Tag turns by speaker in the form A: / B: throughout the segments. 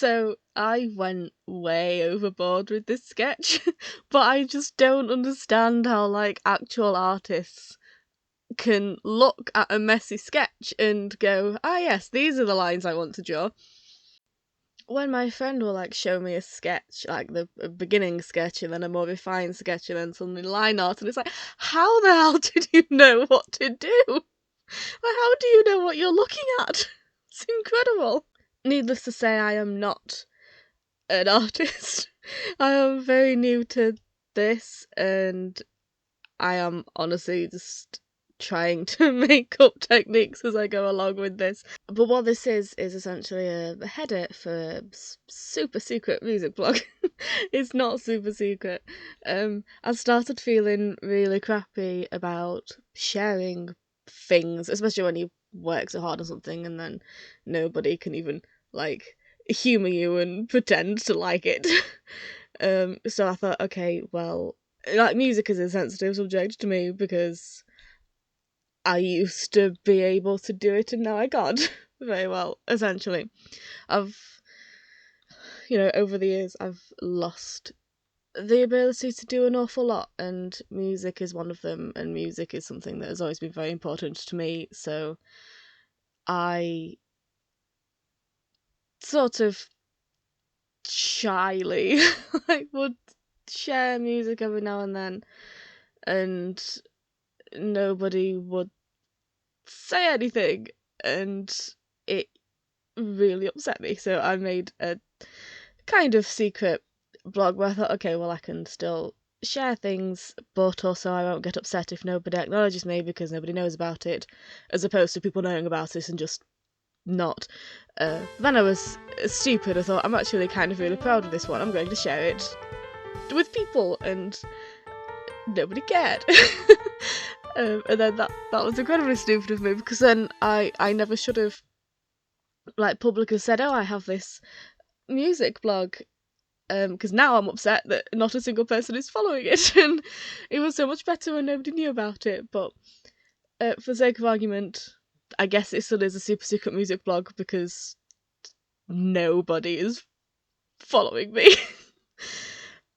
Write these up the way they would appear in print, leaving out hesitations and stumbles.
A: So I went way overboard with this sketch, but I just don't understand how, like, actual artists can look at a messy sketch and go, ah, yes, these are the lines I want to draw. When my friend will, like, show me a sketch, like a beginning sketch and then a more refined sketch and then suddenly line art, and it's like, how the hell did you know what to do? Like, how do you know what you're looking at? It's incredible. Needless to say, I am not an artist. I am very new to this, and I am honestly just trying to make up techniques as I go along with this. But what this is essentially a header for a super secret music blog. It's not super secret. I started feeling really crappy about sharing things, especially when you work so hard on something and then nobody can even, like, humour you and pretend to like it. So I thought, okay, well, like, music is a sensitive subject to me because I used to be able to do it and now I can't very well, essentially. Over the years, I've lost the ability to do an awful lot, and music is one of them, and music is something that has always been very important to me, so I sort of shyly like would share music every now and then, and nobody would say anything, and it really upset me. So I made a kind of secret blog where I thought, okay, well, I can still share things, but also I won't get upset if nobody acknowledges me because nobody knows about it, as opposed to people knowing about it and just not. Then I was stupid. I thought, I'm actually kind of really proud of this one. I'm going to share it with people, and nobody cared. And then that was incredibly stupid of me, because then I never should have, like, publicly said, oh, I have this music blog, because now I'm upset that not a single person is following it, and it was so much better when nobody knew about it. But for sake of argument, I guess it still is a super secret music blog because nobody is following me.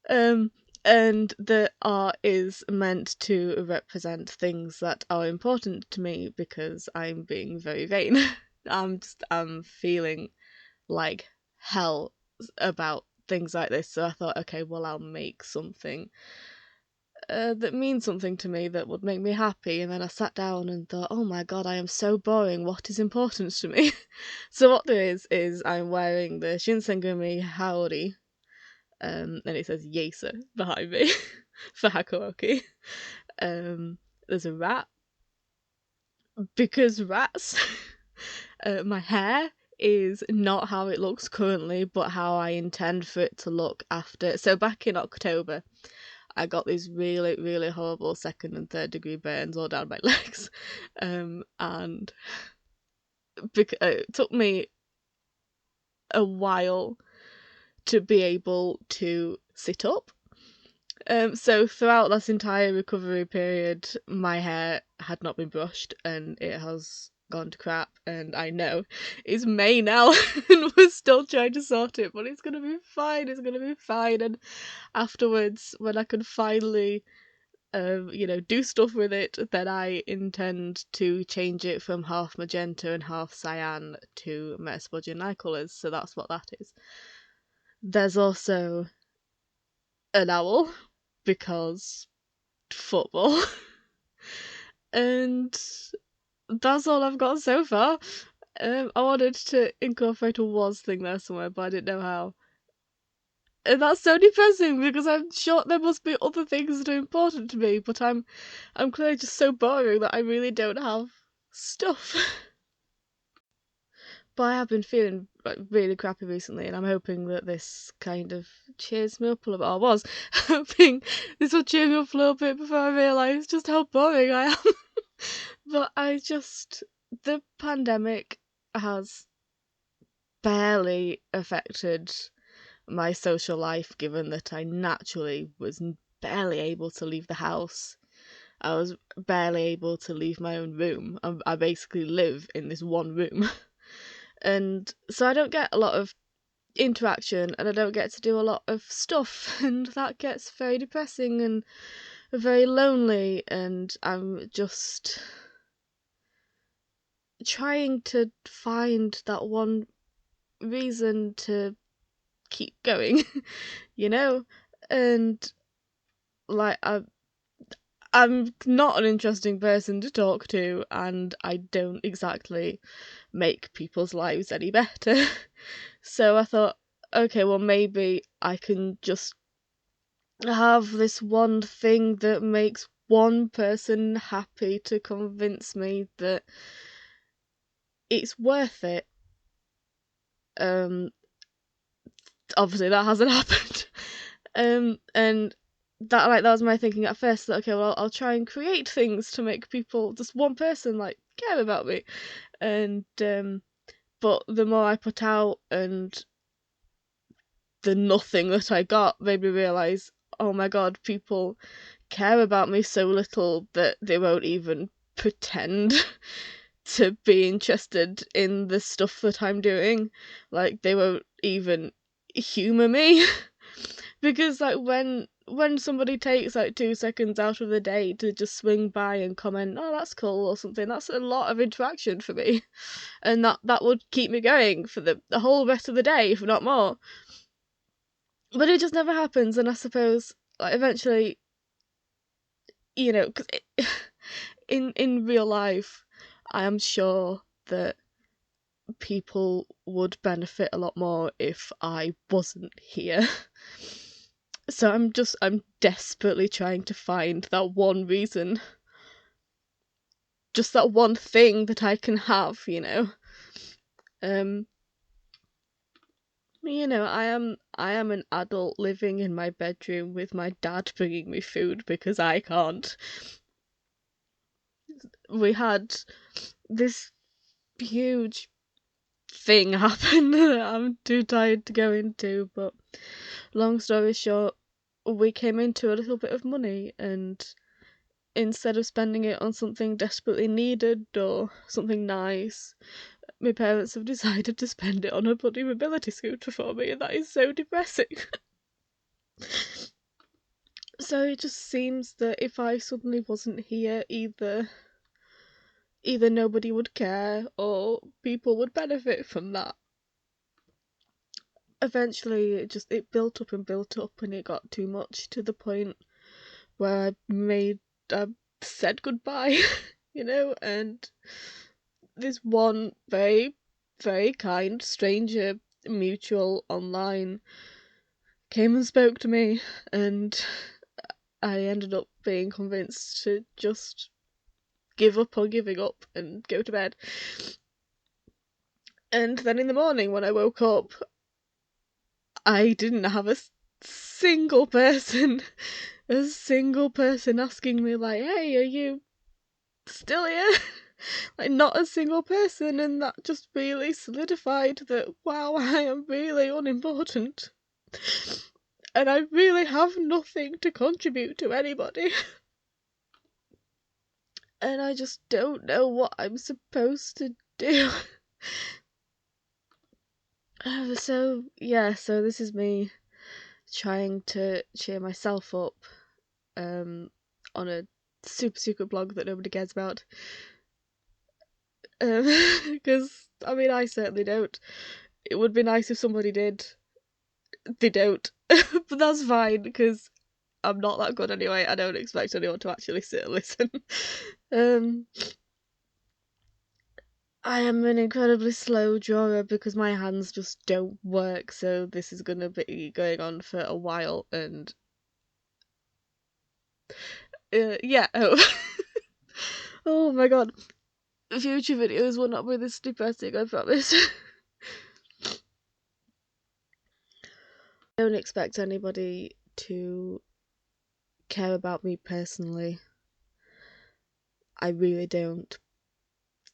A: And the art is meant to represent things that are important to me because I'm being very vain. I'm feeling like hell about things like this, so I thought, okay, well, I'll make something that means something to me, that would make me happy. And then I sat down and thought, oh my god, I am so boring, what is important to me? So what there is I'm wearing the Shinsengumi Haori, and it says Yesa behind me for Hakuoki. There's a rat, because rats. My hair is not how it looks currently, but how I intend for it to look after. So back in October, I got these really, really horrible 2nd and 3rd degree burns all down my legs. And it took me a while to be able to sit up. So throughout this entire recovery period, my hair had not been brushed and it has gone to crap, and I know it's May now and we're still trying to sort it, but it's gonna be fine, and afterwards, when I can finally do stuff with it, then I intend to change it from half magenta and half cyan to Meta Smudge and eye colours, so that's what that is. There's also an owl, because football. And that's all I've got so far. I wanted to incorporate a was thing there somewhere, but I didn't know how. And that's so depressing, because I'm sure there must be other things that are important to me, but I'm clearly just so boring that I really don't have stuff. But I have been feeling, like, really crappy recently, and I'm hoping that this kind of cheers me up a little bit. I was hoping this will cheer me up a little bit before I realise just how boring I am. But the pandemic has barely affected my social life, given that I naturally was barely able to leave the house. I was barely able to leave my own room. I basically live in this one room. And so I don't get a lot of interaction, and I don't get to do a lot of stuff, and that gets very depressing and very lonely, and I'm just trying to find that one reason to keep going, you know? And like I'm not an interesting person to talk to, and I don't exactly make people's lives any better. So I thought, okay, well, maybe I can just have this one thing that makes one person happy to convince me that it's worth it. Obviously that hasn't happened. And that was my thinking at first, that okay, well, I'll try and create things to make people, just one person, like, care about me. And but the more I put out and the nothing that I got made me realise, oh my god, people care about me so little that they won't even pretend to be interested in the stuff that I'm doing. Like, they won't even humour me. Because like when somebody takes like 2 seconds out of the day to just swing by and comment, oh, that's cool, or something, that's a lot of interaction for me. And that would keep me going for the whole rest of the day, if not more. But it just never happens, and I suppose like eventually, you know, because in real life, I am sure that people would benefit a lot more if I wasn't here. So I'm desperately trying to find that one reason, just that one thing that I can have, you know. I am an adult living in my bedroom with my dad bringing me food because I can't. We had this huge thing happen that I'm too tired to go into, but long story short, we came into a little bit of money, and instead of spending it on something desperately needed or something nice, my parents have decided to spend it on a bloody mobility scooter for me, and that is so depressing. So it just seems that if I suddenly wasn't here, either nobody would care or people would benefit from that. Eventually it built up and built up, and it got too much, to the point where I said goodbye, you know. And this one very, very kind stranger, mutual online, came and spoke to me, and I ended up being convinced to just give up on giving up and go to bed. And then in the morning when I woke up, I didn't have a single person asking me like, hey, are you still here? Like, not a single person. And that just really solidified that, wow, I am really unimportant, and I really have nothing to contribute to anybody. And I just don't know what I'm supposed to do. So this is me trying to cheer myself up on a super secret blog that nobody cares about. Because, I mean, I certainly don't. It would be nice if somebody did. They don't. But that's fine, because I'm not that good anyway. I don't expect anyone to actually sit and listen. I am an incredibly slow drawer because my hands just don't work, so this is gonna be going on for a while, and yeah. Oh my god. Future videos will not be this depressing, I promise. I don't expect anybody to care about me personally. I really don't.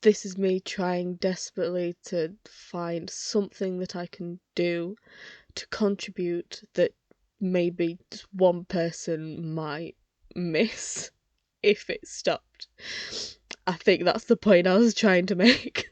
A: This is me trying desperately to find something that I can do to contribute that maybe just one person might miss if it stopped. I think that's the point I was trying to make.